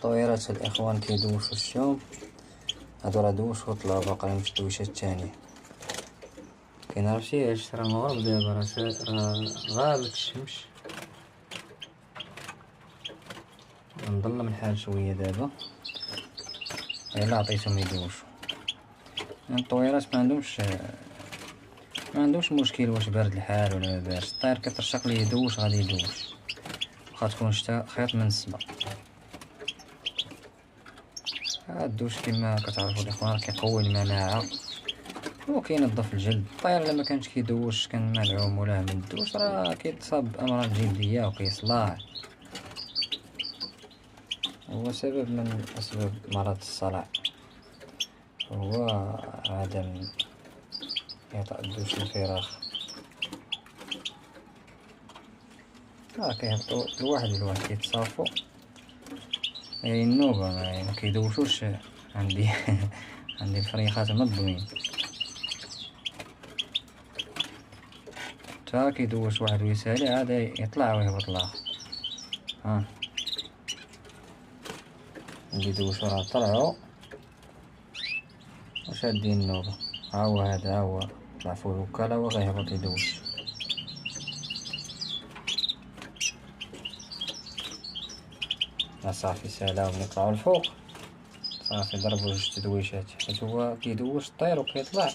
طويرات الإخوان كيدوشو الشوم، هادو راه دوشو طلعو باقيين في الدويشة التانية. كينعرفشيش راه مغرب دابا، راه غابت الشمس. نظلم الحال شوية دابا إلا عطيتهم يدوشو. الطويرات ما عندهمش مشكل واش بارد الحال ولا مباردش، الطير كترشق ليه يدوش غادي يدوش، واخا تكون شتا خيط من السما. الدوش كما كتعرفوا الاخوان كيقوي المناعه وكينظف الجلد. الطير الا ما كانش كيدوش كان ملعوم ولا من الدوش راه كيتصاب بامراض جلديه وكيصلع، هو سبب من اسباب مرض الصلع، هو عدم إعطاء الدوش الفراخ. كيهبطو الواحد كيتصافو، يعني النوبة ما كيدوشوش عندي. عندي الفريخات منظمين، تا كيدوش واحد ويسالي عاد يطلع ويهبط الاخر. اللي يدوشو راه طلعو وشادين النوبة. هاهو هذا هو طلع فوق الوكالة وغيهبط يدوش. صافي سالاو ملي طلعو الفوق صافي ضربو جوج تدويشات، حيت هو كيدوش الطير وكيطلع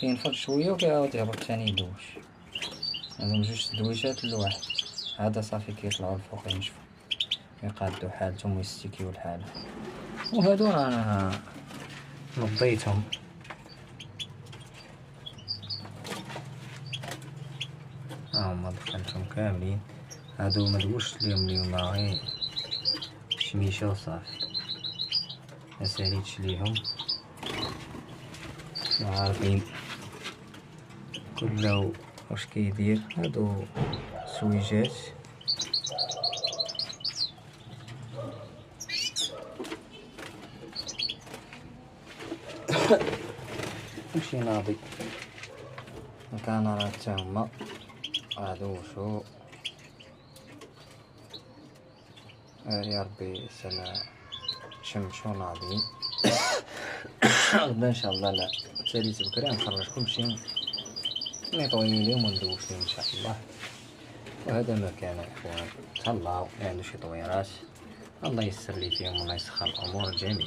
كينفض شوية وكيعاود يهبط تاني يدوش. هادوك جوج تدويشات لواحد، هذا صافي كيطلعو الفوق ينشفو يقادو حالتهم ويستيكيو الحالة. وهادو انا نضيتهم، هاهما دخلتهم كاملين. هادو مدوشت ليهم اليوم غير شميشة وصافي، مساليتش ليهم وعارفين كله واش كيدير. هادو سويجات كلشي ناضي، كان راه حتى هما غادوشو. يا ربي سما شمشو ناضيين. غدا ان شاء الله لا ساليت بكري نخرج كلشي نطوي ليهم وندوش ليهم ان شاء الله. وهذا ما كان يا اخوان، تهلاو اللي عنده شي طويرات الله يسر لي فيهم والله يسخر الامور الجميع.